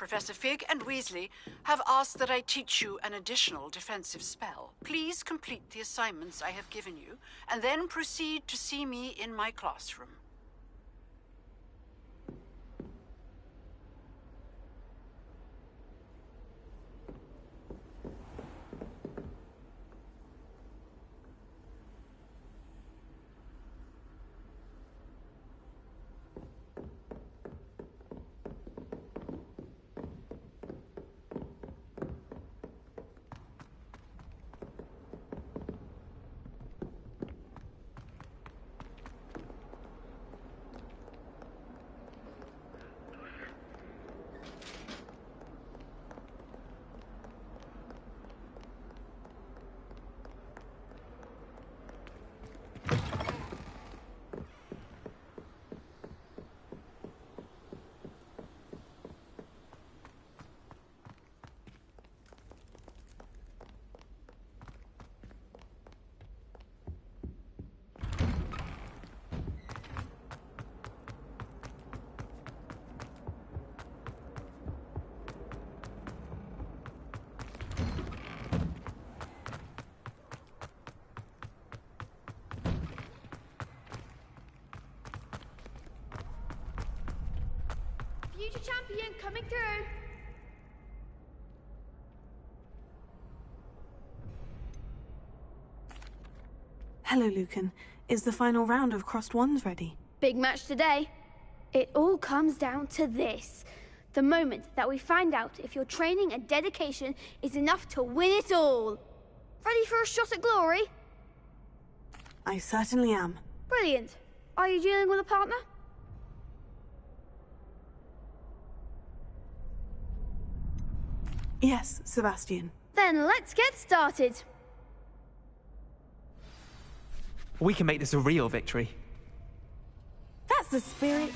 Professor Fig and Weasley have asked that I teach you an additional defensive spell. Please complete the assignments I have given you, and then proceed to see me in my classroom. Future champion coming through. Hello, Lucan. Is the final round of Crossed Wands ready? Big match today. It all comes down to this. The moment that we find out if your training and dedication is enough to win it all. Ready for a shot at glory? I certainly am. Brilliant. Are you dealing with a partner? Yes, Sebastian. Then let's get started. We can make this a real victory. That's the spirit.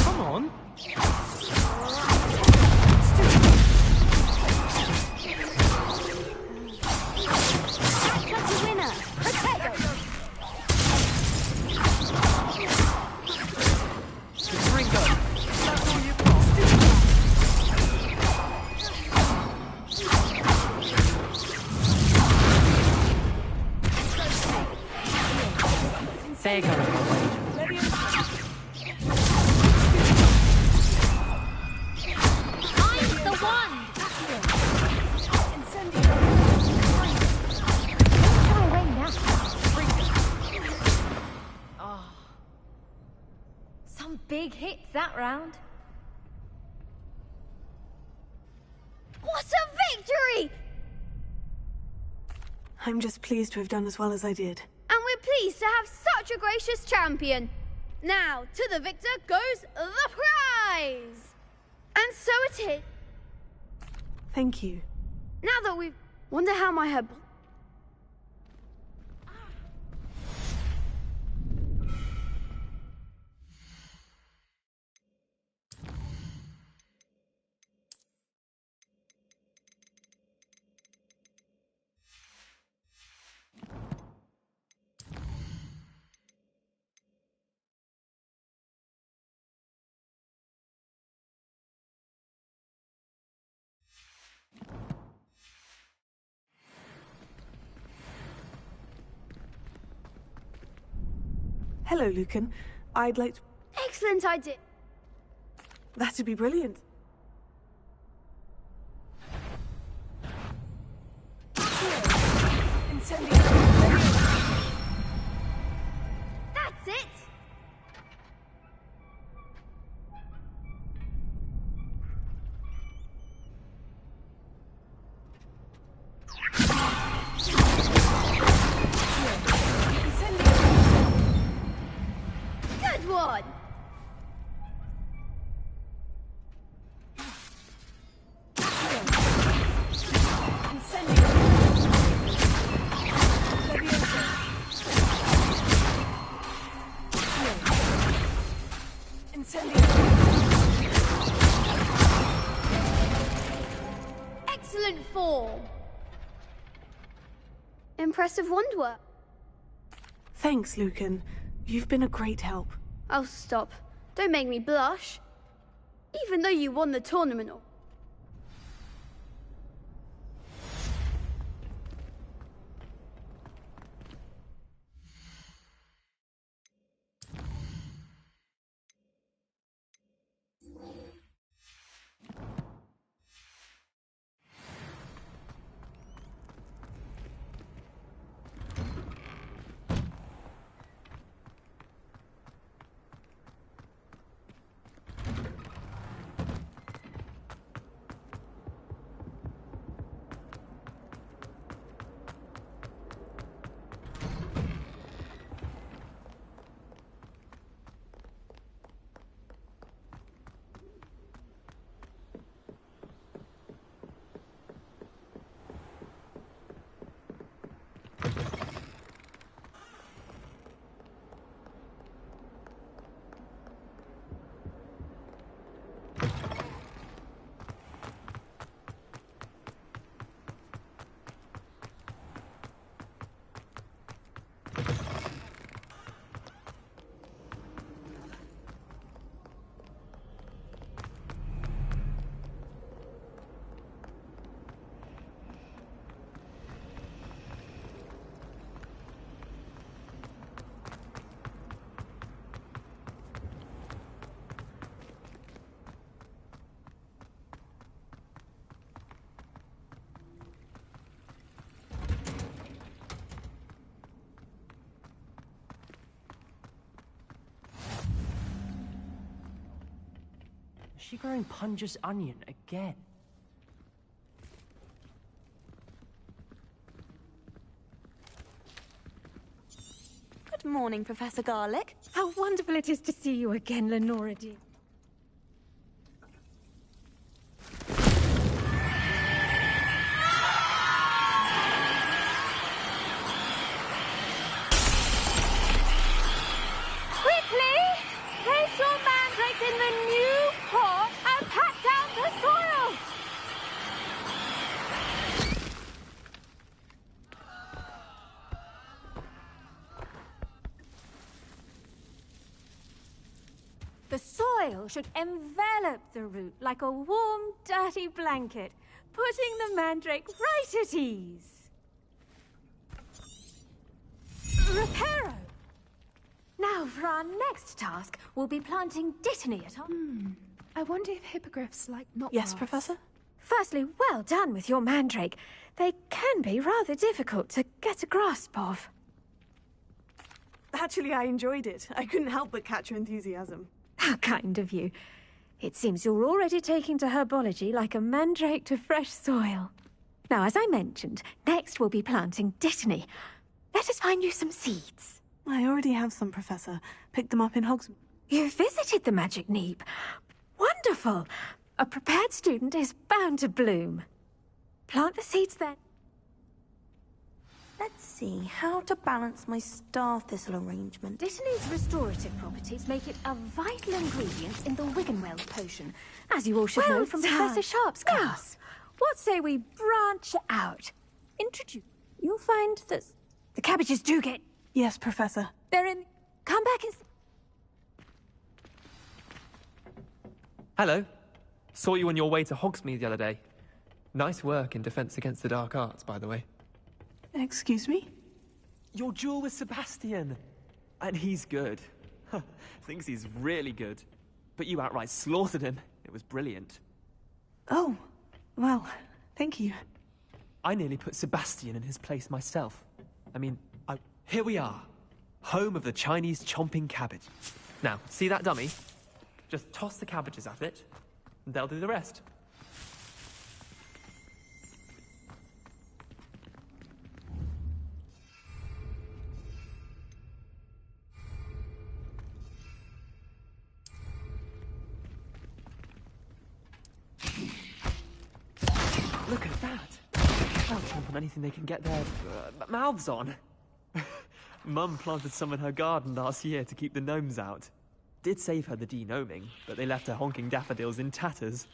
Come on. There goes my wager. I'm the one! Far away now. Oh. Some big hits that round. What a victory! I'm just pleased to have done as well as I did. And we're pleased to have such a gracious champion. Now, to the victor goes the prize! And so it is. Thank you. Now that we've... Wonder how my head... Hello, Lucan. I'd like to... Excellent idea. That'd be brilliant. That's it! Good one! form. Impressive wand-work. Thanks, Lucan. You've been a great help. Oh, stop. Don't make me blush. Even though you won the tournament. Is she growing Punja's onion again? Good morning, Professor Garlick. How wonderful it is to see you again, Lenora dear. Quickly! Place your mandrakes in the new pot and pat down the soil! The soil should envelop the root like a warm, dirty blanket, putting the mandrake right at ease. Reparo! Now, for our next task, we'll be planting dittany at our... I wonder if hippogriffs like not Yes, Professor? Firstly, well done with your mandrake. They can be rather difficult to get a grasp of. Actually, I enjoyed it. I couldn't help but catch your enthusiasm. How kind of you. It seems you're already taking to herbology like a mandrake to fresh soil. Now, as I mentioned, next we'll be planting dittany. Let us find you some seeds. I already have some, Professor. Picked them up in Hogsmeade. You visited the Magic Neep. Wonderful! A prepared student is bound to bloom. Plant the seeds then. Let's see how to balance my star thistle arrangement. Dittany's restorative properties make it a vital ingredient in the Wiggenweld potion, as you all should know from Professor Sharp's class. What say we branch out? Introduce. You'll find that the cabbages do get... Yes, Professor. They're in... Come back and... Hello. Saw you on your way to Hogsmeade the other day. Nice work in Defense Against the Dark Arts, by the way. Excuse me? Your duel with Sebastian. And he's good. Thinks he's really good. But you outright slaughtered him. It was brilliant. Oh, well, thank you. I nearly put Sebastian in his place myself. I mean, here we are. Home of the Chinese chomping cabbage. Now, see that dummy? Just toss the cabbages at it, and they'll do the rest. Look at that! They'll chomp on anything they can get their mouths on. Mum planted some in her garden last year to keep the gnomes out. Did save her the de-gnoming, but they left her honking daffodils in tatters.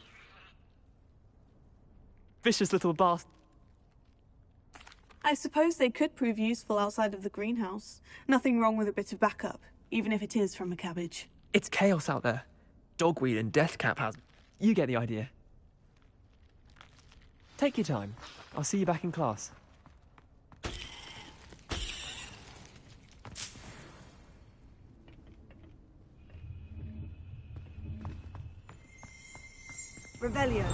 Vicious little bastard. I suppose they could prove useful outside of the greenhouse. Nothing wrong with a bit of backup, even if it is from a cabbage. It's chaos out there. Dogweed and deathcap has... You get the idea. Take your time. I'll see you back in class. Revelio.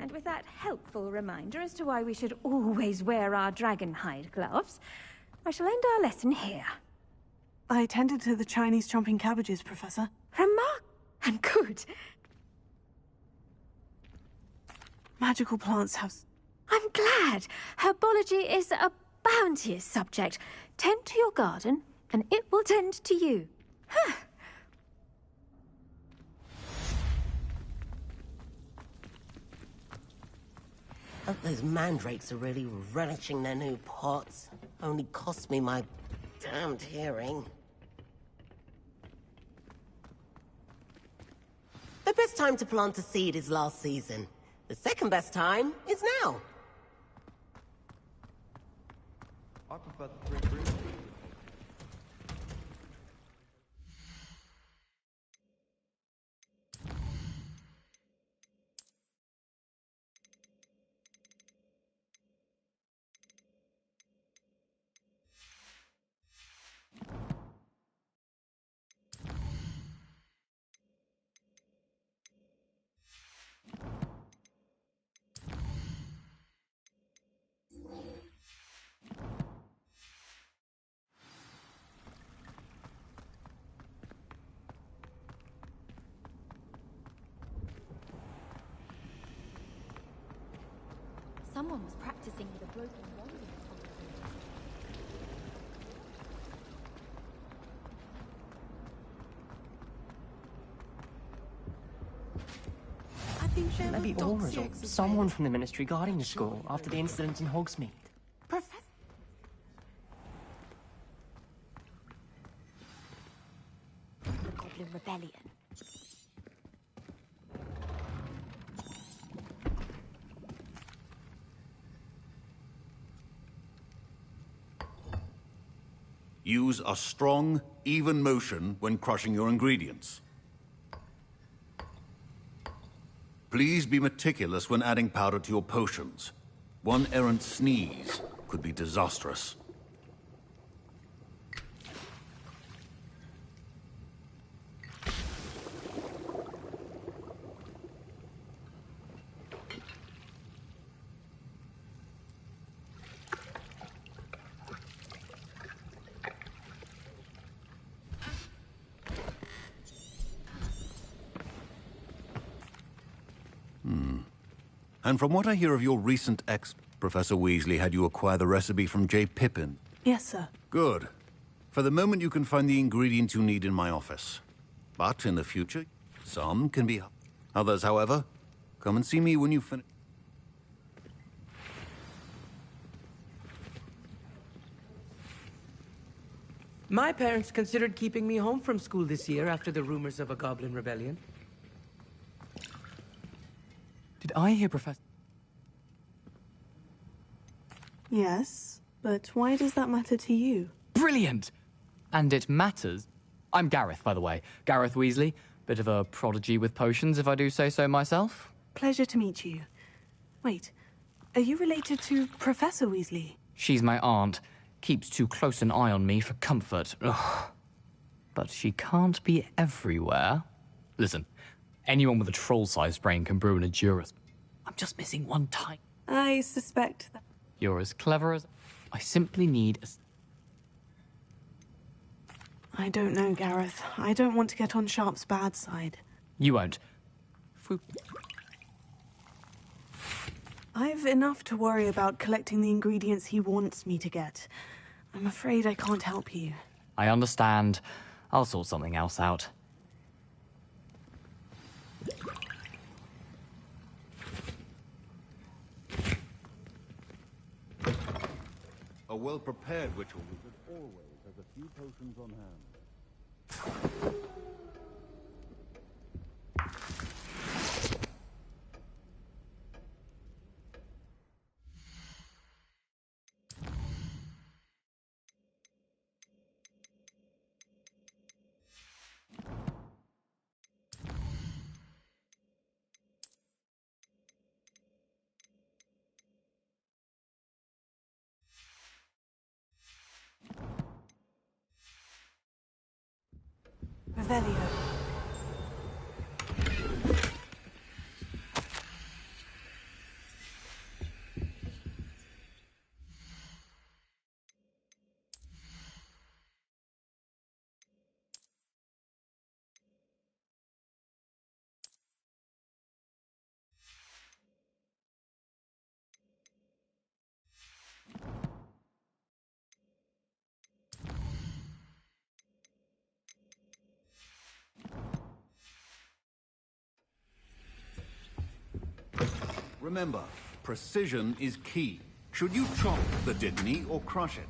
And with that helpful reminder as to why we should always wear our dragon hide gloves, I shall end our lesson here. I tended to the Chinese chomping cabbages, Professor. Remark and good. Magical plants have... I'm glad. Herbology is a bounteous subject. Tend to your garden, and it will tend to you. Huh. Hope those mandrakes are really relishing their new pots. Only cost me my damned hearing. The best time to plant a seed is last season. The second best time is now. I prefer the 3 rooms. Someone was practicing with a broken wand. Maybe Aura's or someone from the Ministry guarding the school after the incident in Hogsmeade. Professor? The Goblin Rebellion. Use a strong, even motion when crushing your ingredients. Please be meticulous when adding powder to your potions. One errant sneeze could be disastrous. And from what I hear of your recent Professor Weasley had you acquire the recipe from J. Pippin. Yes, sir. Good. For the moment, you can find the ingredients you need in my office. But in the future, some can be... Others, however, come and see me when you finish. My parents considered keeping me home from school this year after the rumors of a goblin rebellion. Did I hear Professor... Yes, but why does that matter to you? Brilliant! And it matters. I'm Gareth, by the way. Gareth Weasley. Bit of a prodigy with potions, if I do say so myself. Pleasure to meet you. Wait, are you related to Professor Weasley? She's my aunt. Keeps too close an eye on me for comfort. Ugh. But she can't be everywhere. Listen, anyone with a troll-sized brain can brew an Endurus. I'm just missing one type. I suspect that... You're as clever as... I simply need a... I don't know, Gareth. I don't want to get on Sharp's bad side. You won't. I've enough to worry about collecting the ingredients he wants me to get. I'm afraid I can't help you. I understand. I'll sort something else out. A well-prepared ritual wizard always has a few potions on hand. Revelio. Remember, precision is key. Should you chop the Dittany or crush it?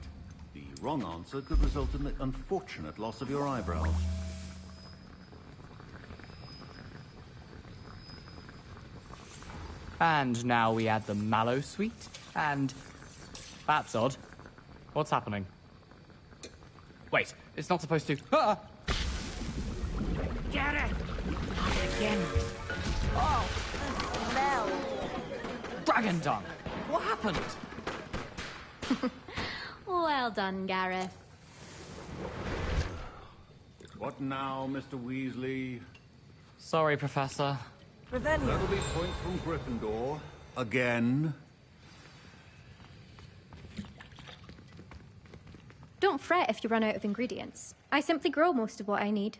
The wrong answer could result in the unfortunate loss of your eyebrow. And now we add the mallow sweet, and... That's odd. What's happening? Wait, it's not supposed to... Ah! Get it! Again. Oh! Smell! Dragon dung! What happened? Well done, Gareth. What now, Mr. Weasley? Sorry, Professor. Revelio. That'll be points from Gryffindor. Again. Don't fret if you run out of ingredients. I simply grow most of what I need.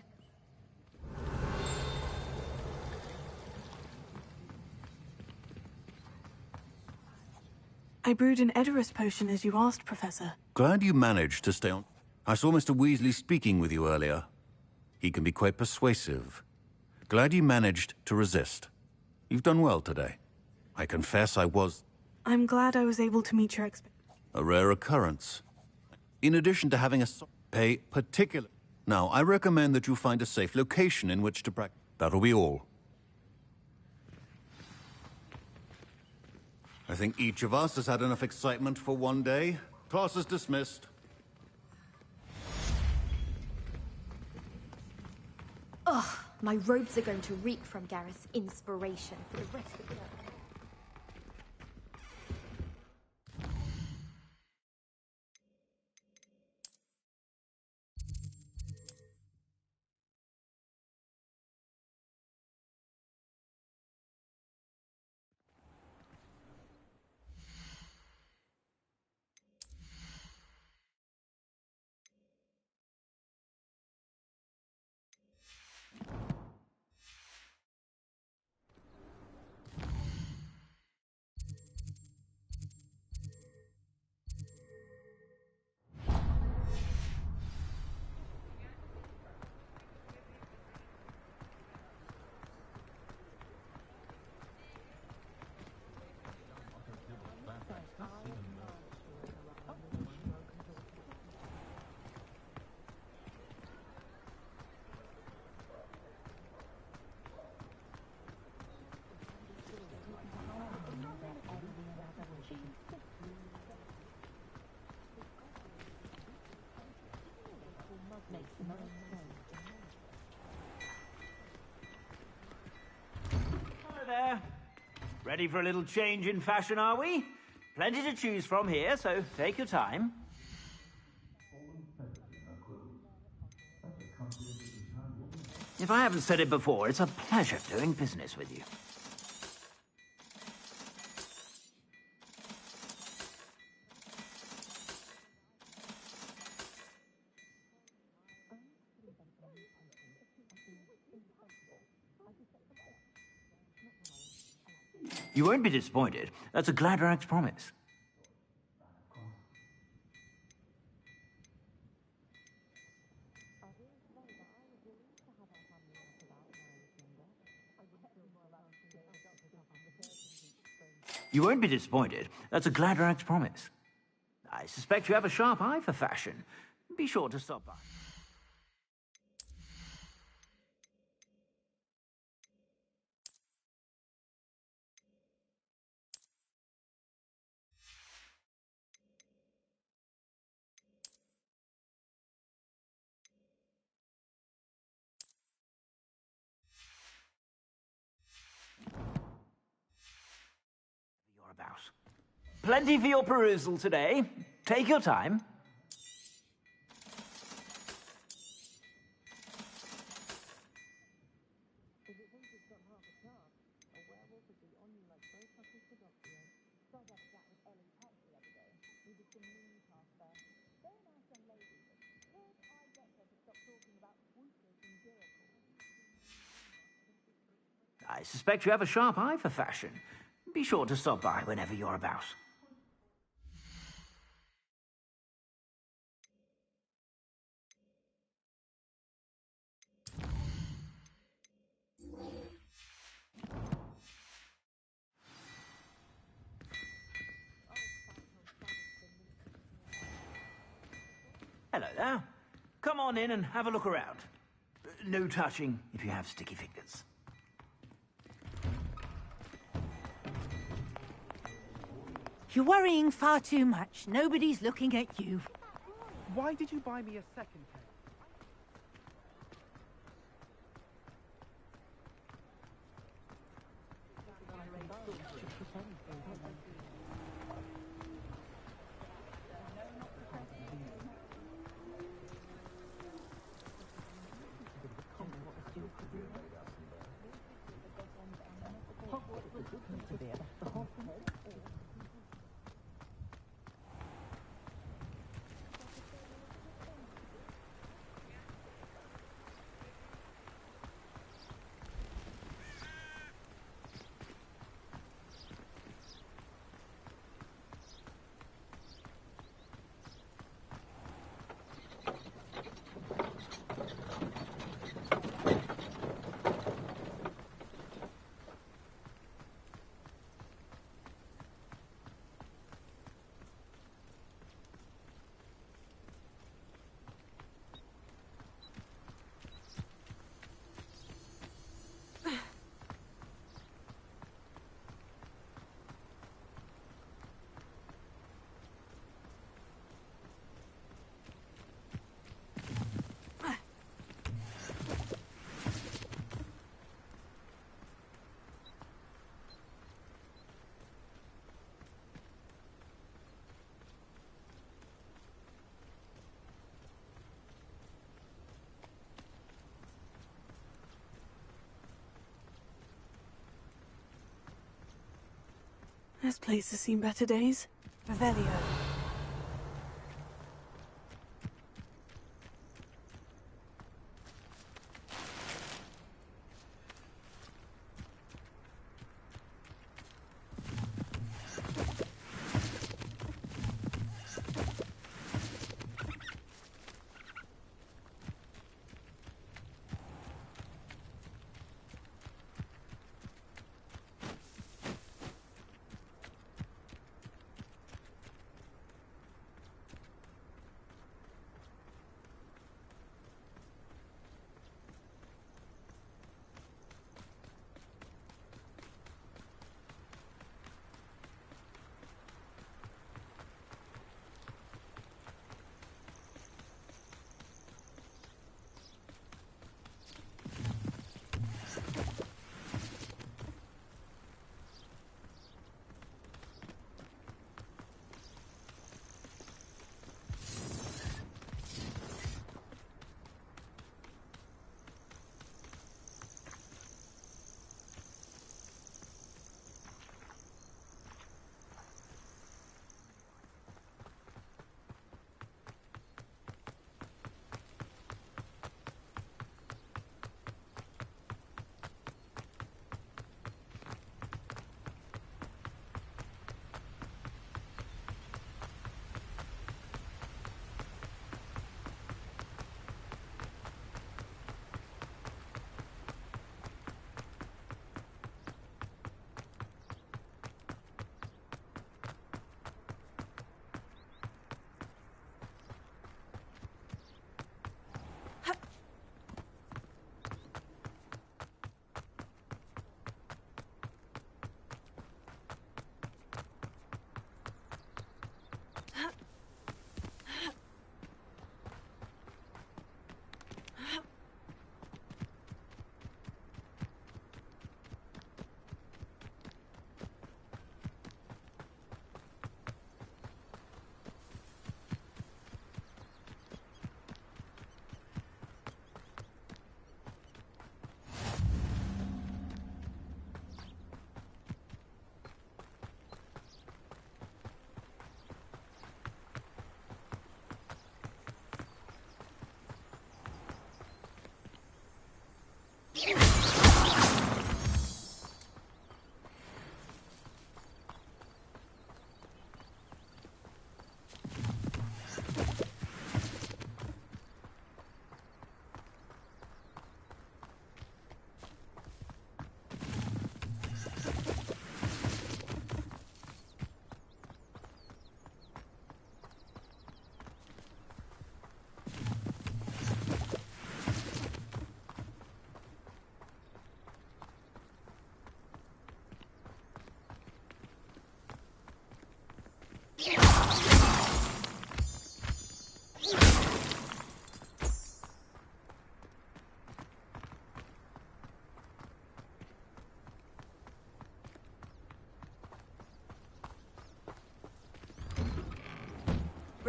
I brewed an Edorus potion as you asked, Professor. Glad you managed to stay on. I saw Mr. Weasley speaking with you earlier. He can be quite persuasive. Glad you managed to resist. You've done well today. I confess I was... I'm glad I was able to meet your expectations. a rare occurrence. In addition to having a pay particular... Now, I recommend that you find a safe location in which to practice. That'll be all. I think each of us has had enough excitement for one day. Class is dismissed. Ugh, my robes are going to reek from Gareth's inspiration for the rest of the day. Hello there. Ready for a little change in fashion, are we? Plenty to choose from here, so take your time. If I haven't said it before, it's a pleasure doing business with you. You won't be disappointed. That's a Gladrax promise. You won't be disappointed. That's a Gladrax promise. I suspect you have a sharp eye for fashion. Be sure to stop by. You're about. Plenty for your perusal today. Take your time. I suspect you have a sharp eye for fashion. Be sure to stop by whenever you're about. Hello there. Come on in and have a look around. No touching if you have sticky fingers. You're worrying far too much. Nobody's looking at you. Why did you buy me a second pair? This place has seen better days. Revelio.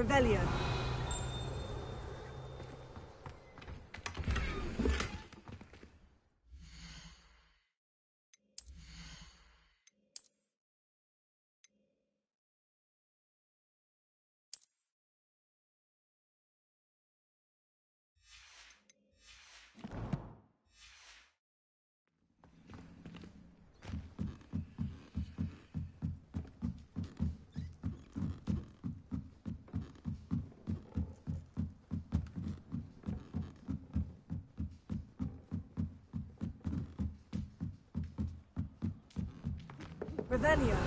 Revelio. Revelio.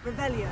Revelio.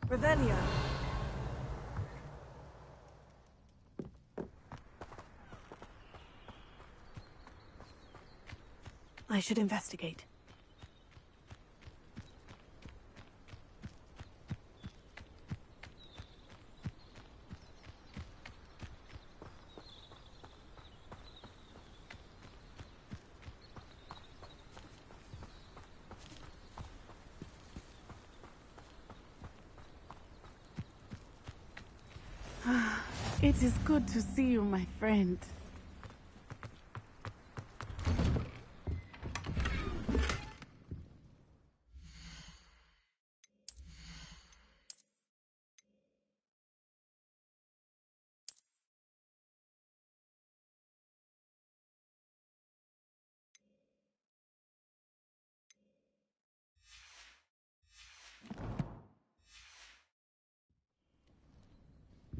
Revelio. I should investigate. It is good to see you, my friend.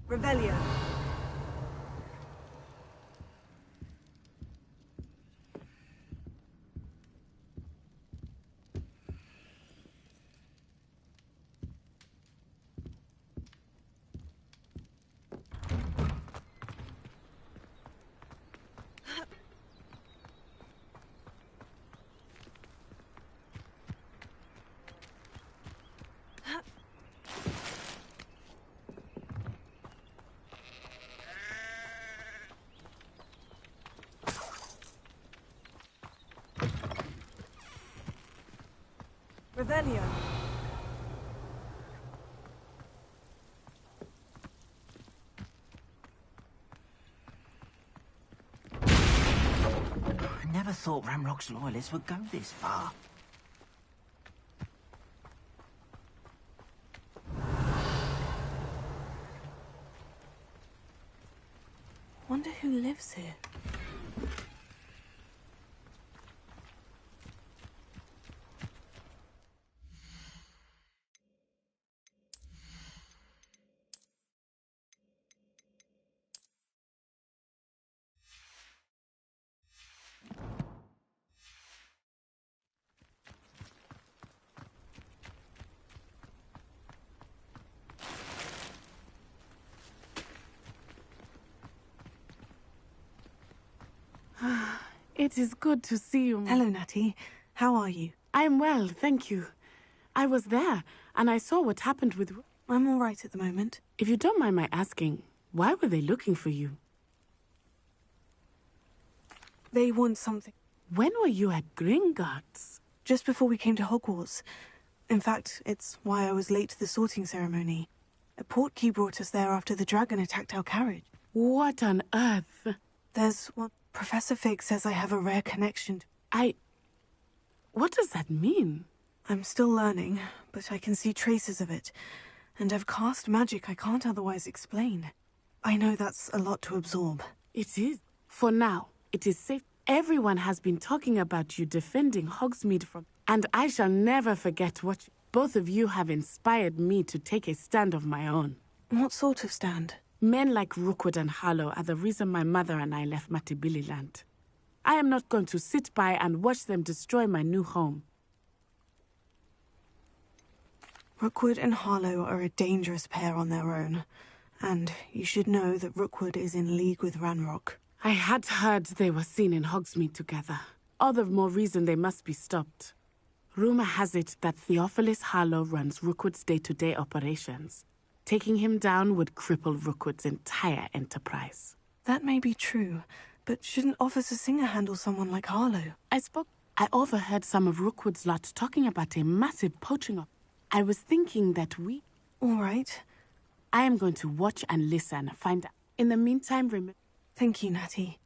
Revelio. Revelio. I never thought Ramrock's loyalists would go this far. Wonder who lives here. It is good to see you. Hello, Natty. How are you? I'm well, thank you. I was there, and I saw what happened with... I'm all right at the moment. If you don't mind my asking, why were they looking for you? They want something. When were you at Gringotts? Just before we came to Hogwarts. In fact, it's why I was late to the sorting ceremony. A portkey brought us there after the dragon attacked our carriage. What on earth? There's what Professor Fig says I have a rare connection to. What does that mean? I'm still learning, but I can see traces of it. And I've cast magic I can't otherwise explain. I know that's a lot to absorb. It is. For now, it is safe. Everyone has been talking about you defending Hogsmeade from... And I shall never forget what... Both of you have inspired me to take a stand of my own. What sort of stand? Men like Rookwood and Harlow are the reason my mother and I left Matabeleland. I am not going to sit by and watch them destroy my new home. Rookwood and Harlow are a dangerous pair on their own. And you should know that Rookwood is in league with Ranrock. I had heard they were seen in Hogsmeade together. All the more reason they must be stopped. Rumor has it that Theophilus Harlow runs Rookwood's day-to-day operations. Taking him down would cripple Rookwood's entire enterprise. That may be true, but shouldn't Officer Singer handle someone like Harlow? I overheard some of Rookwood's lot talking about a massive poaching op. I was thinking that we... All right. I am going to watch and listen, find out. In the meantime, remember... Thank you, Natty.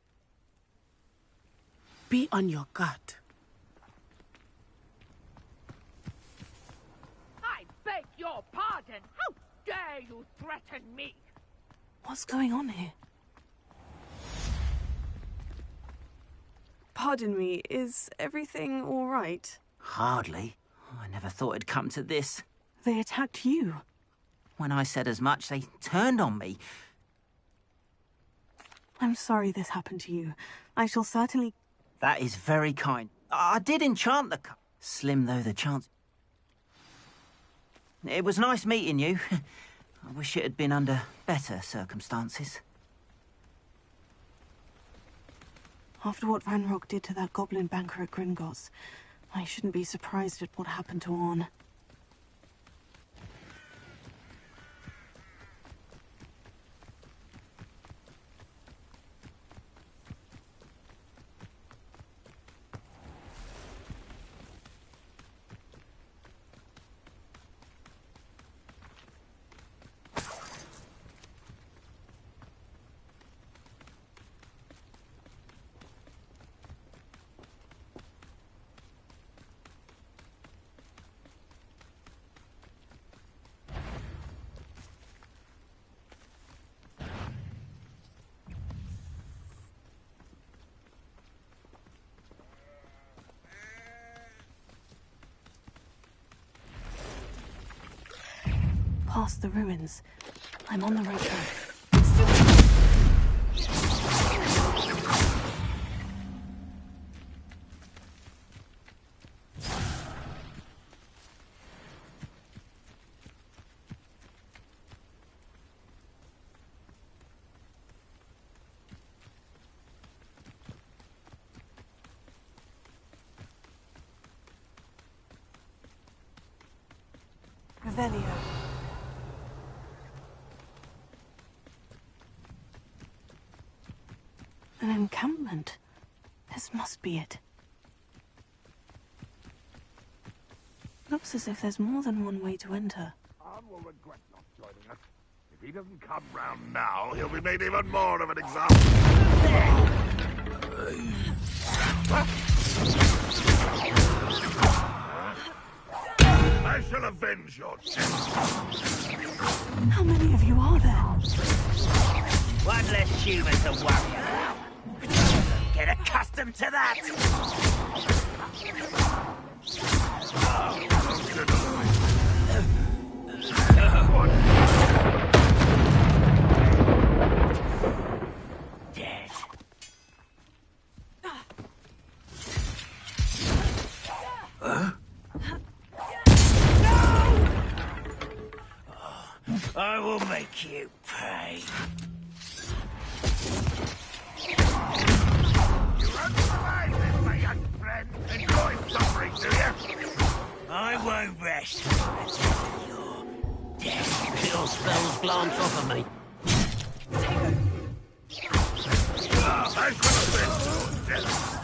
Be on your guard. I beg your pardon. How dare you threaten me? What's going on here? Pardon me, is everything all right? Hardly. I never thought it'd come to this. They attacked you. When I said as much, they turned on me. I'm sorry this happened to you. I shall certainly... That is very kind. I did enchant the cup. Slim though the chance... It was nice meeting you. I wish it had been under better circumstances. After what Ranrock did to that goblin banker at Gringotts, I shouldn't be surprised at what happened to Orn. Past the ruins. I'm on the right track. Revelio. An encampment. This must be it. Looks as if there's more than one way to enter. Arn will regret not joining us. If he doesn't come round now, he'll be made even more of an example. I shall avenge your death. How many of you are there? One less human to worry about. Get accustomed to that! Dead. I will make you pay. Enjoy suffering, do you? I won't rest until you're dead. Your spells glance off of me. I shall avenge your death.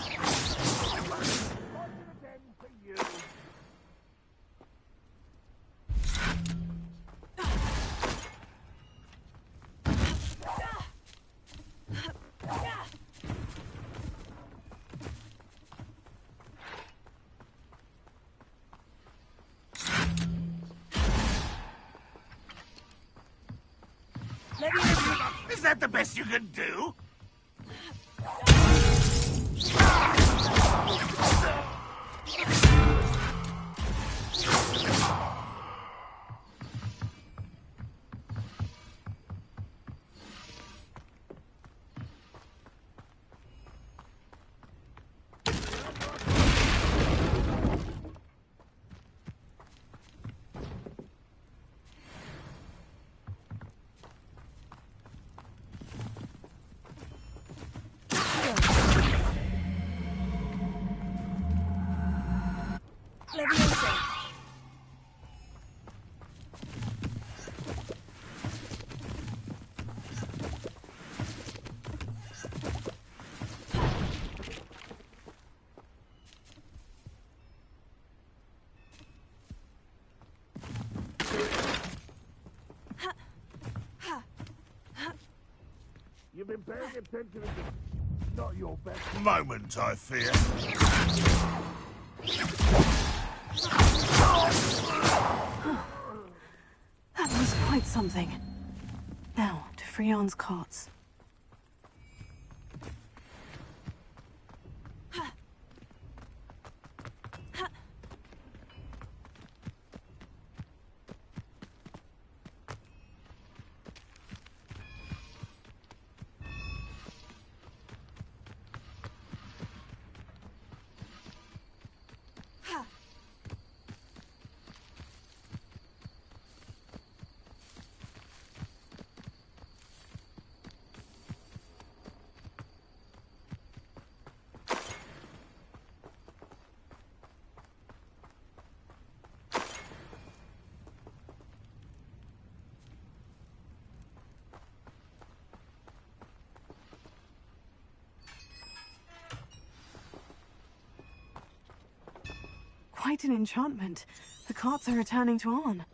Is that the best you can do? You've been paying attention to not your best moment, I fear. That was quite something. Now, to Freon's carts. Quite an enchantment. The carts are returning to Arn.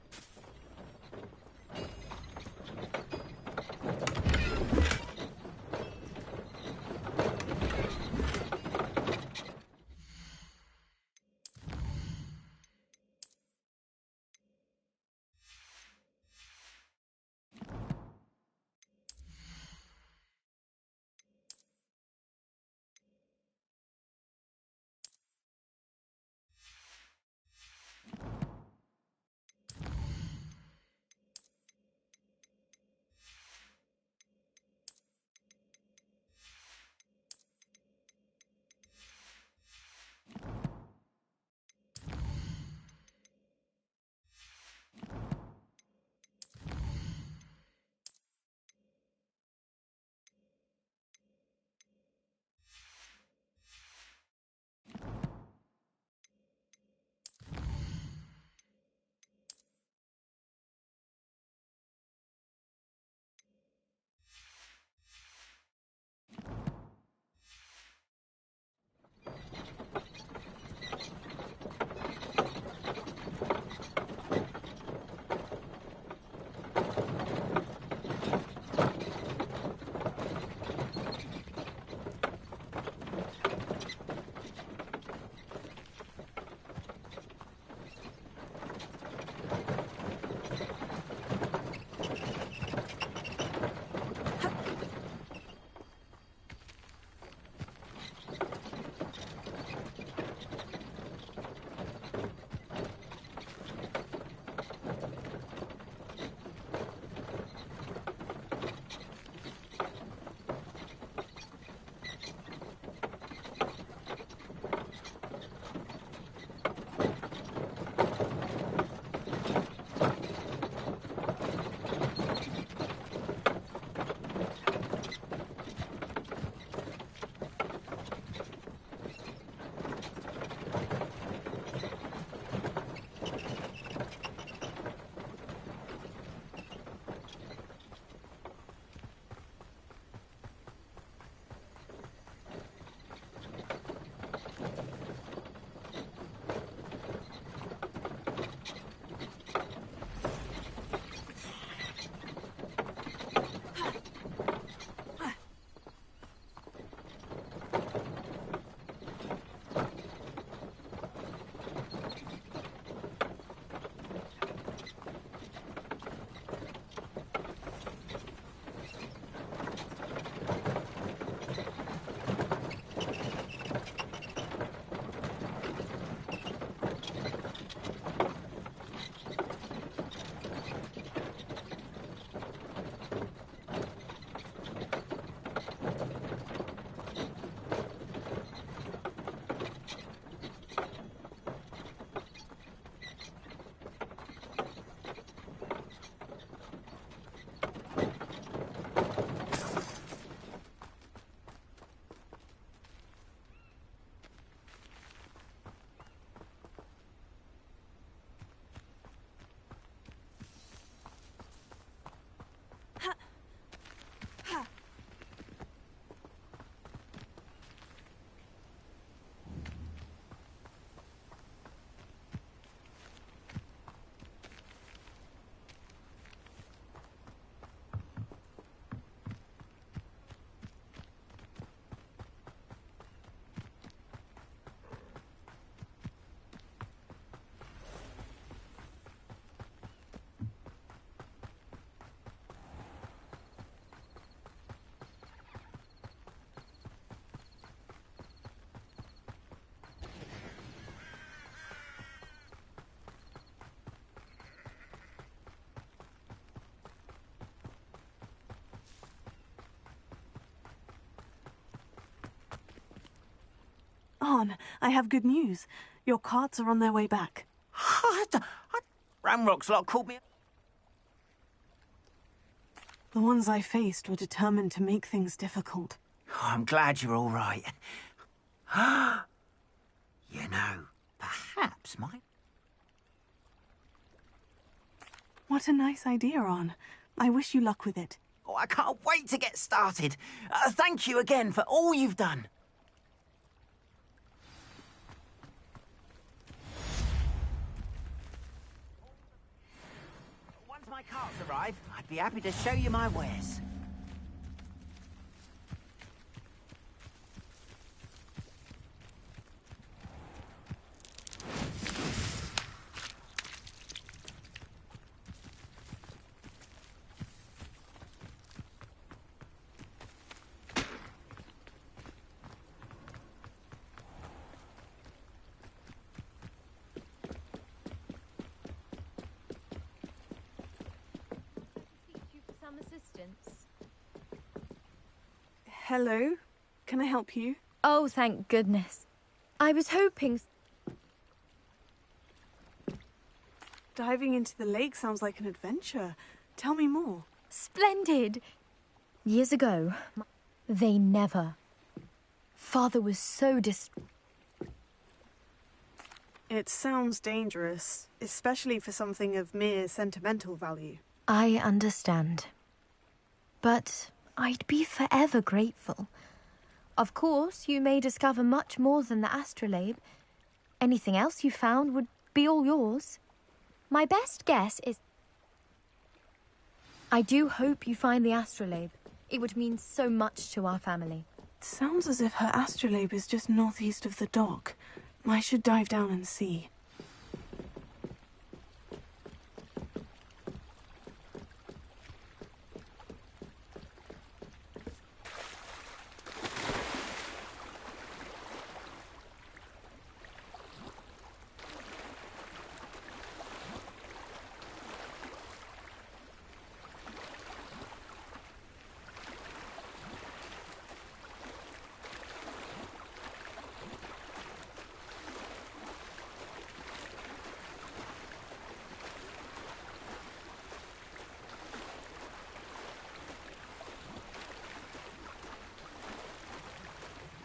Arn, I have good news. Your carts are on their way back. Ramrock's lot called me... The ones I faced were determined to make things difficult. Oh, I'm glad you're all right. You know, perhaps my... What a nice idea, Arn. I wish you luck with it. Oh, I can't wait to get started. Thank you again for all you've done. Once my carts arrive, I'd be happy to show you my wares. Some assistance. Hello? Can I help you? Oh, thank goodness. I was hoping... Diving into the lake sounds like an adventure. Tell me more. Splendid! Years ago, they never... Father was so It sounds dangerous, especially for something of mere sentimental value. I understand. But I'd be forever grateful. Of course, you may discover much more than the astrolabe. Anything else you found would be all yours. My best guess is... I do hope you find the astrolabe. It would mean so much to our family. It sounds as if her astrolabe is just northeast of the dock. I should dive down and see.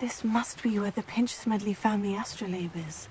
This must be where the Pinch-Smedley family astrolabe is.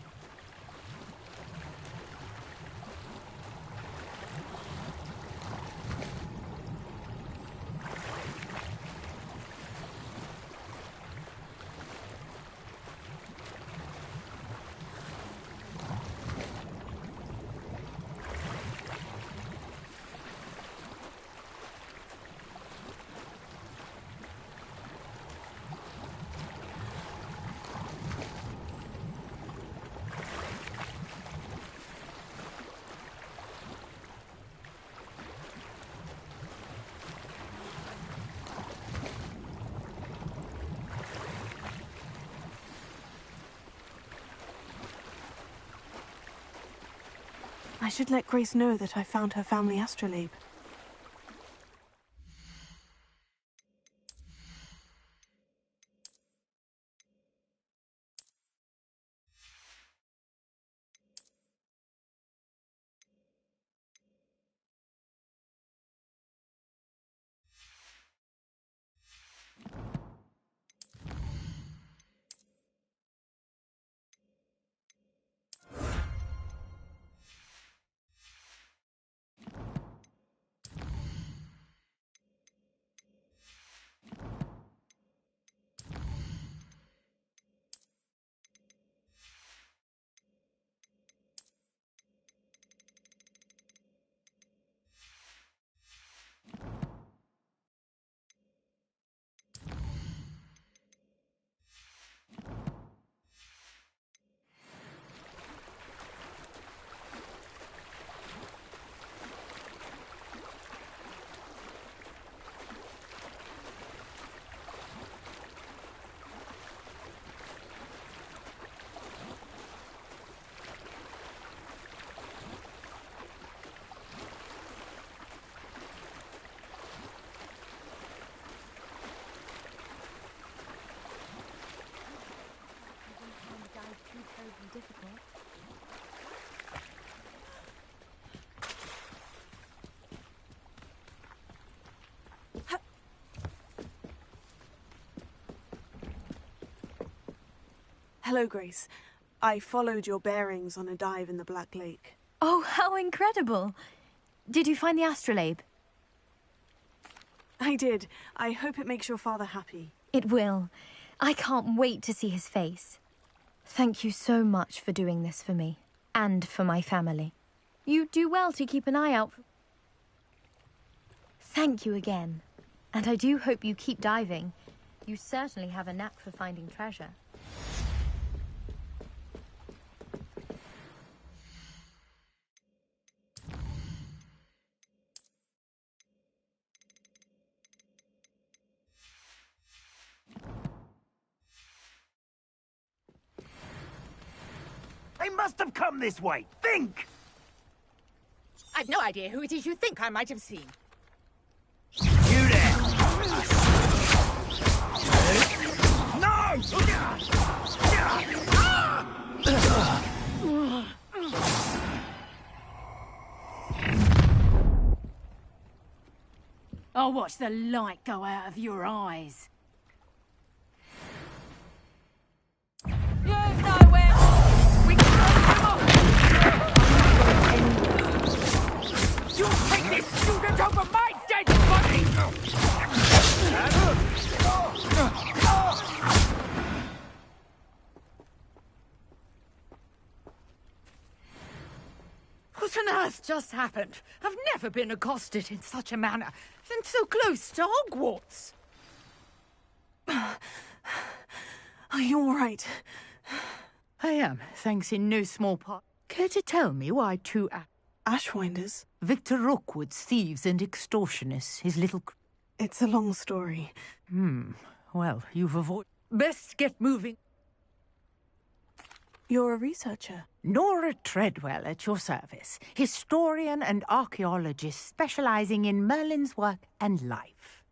I should let Grace know that I found her family astrolabe. Hello, Grace. I followed your bearings on a dive in the Black Lake. Oh, how incredible! Did you find the astrolabe? I did. I hope it makes your father happy. It will. I can't wait to see his face. Thank you so much for doing this for me, and for my family. You do well to keep an eye out. Thank you again. And I do hope you keep diving. You certainly have a knack for finding treasure. They must have come this way. Think! I've no idea who it is you think I might have seen. You there! No! I'll watch the light go out of your eyes. You've nowhere! We can run You take this student over my dead body! What on earth just happened? I've never been accosted in such a manner, and so close to Hogwarts. Are you all right? I am, thanks in no small part. Care to tell me why two Ashwinders? Victor Rookwood's thieves and extortionists, his little... It's a long story. Well, you've avoided... Best get moving. You're a researcher? Nora Treadwell at your service. Historian and archaeologist specializing in Merlin's work and life.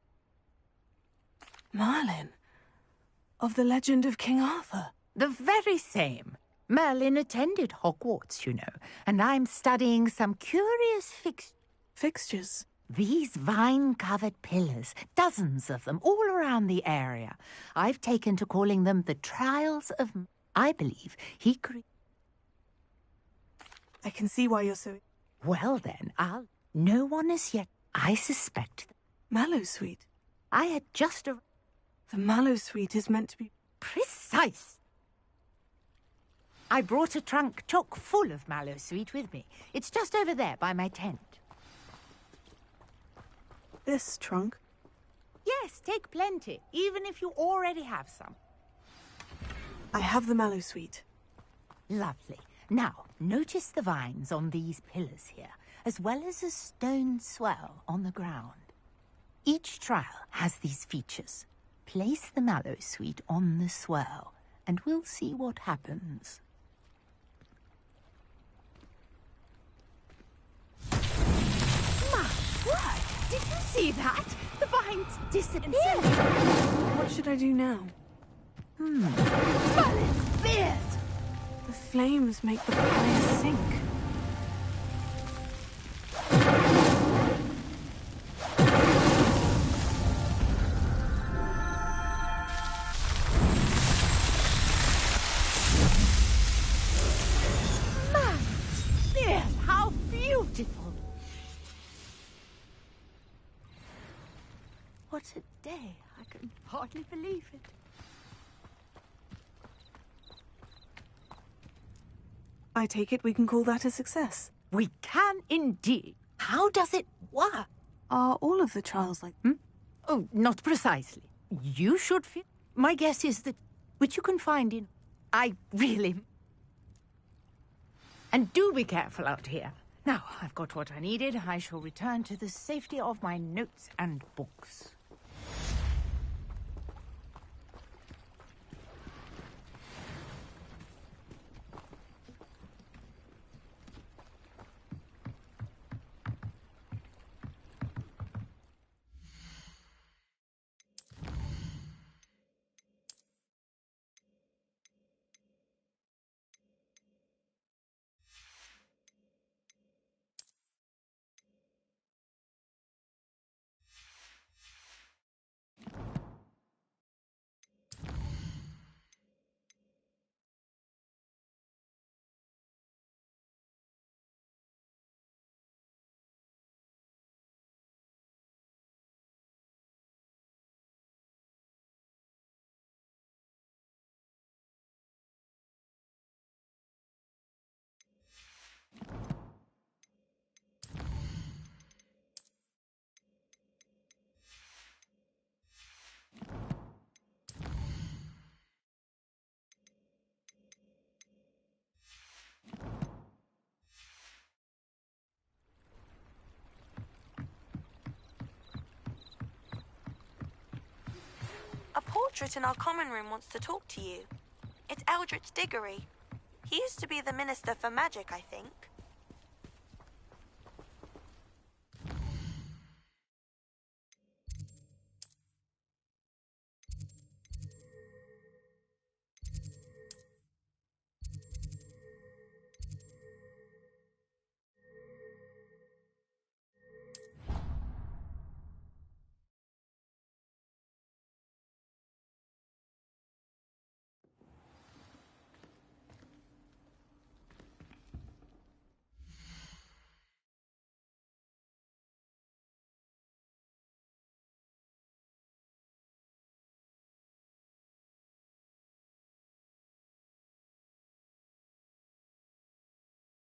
Merlin? Of the legend of King Arthur? The very same. Merlin attended Hogwarts, you know, and I'm studying some curious fixtures. These vine-covered pillars, dozens of them, all around the area. I've taken to calling them the Trials of... I believe he created... I can see why you're so... Well then, no one as yet... I suspect... Mallow Suite? I had just a... The Mallow Suite is meant to be... Precise! I brought a trunk chock full of Mallow Suite with me. It's just over there by my tent. This trunk? Yes, take plenty, even if you already have some. I have the Mallow Suite. Lovely. Now, notice the vines on these pillars here, as well as a stone swell on the ground. Each trial has these features. Place the Mallow Suite on the swell, and we'll see what happens. My word! Did you see that? The vines disappeared! What should I do now? Merlin's beard! The flames make the fire sink. Merlin's beard! How beautiful! What a day! I can hardly believe it. I take it we can call that a success. We can indeed. How does it work? Are all of the trials like... Oh, not precisely. You should feel... My guess is that... Which you can find in... I really... And do be careful out here. Now, I've got what I needed. I shall return to the safety of my notes and books. portrait in our common room wants to talk to you. It's Eldritch Diggory. He used to be the Minister for Magic, I think.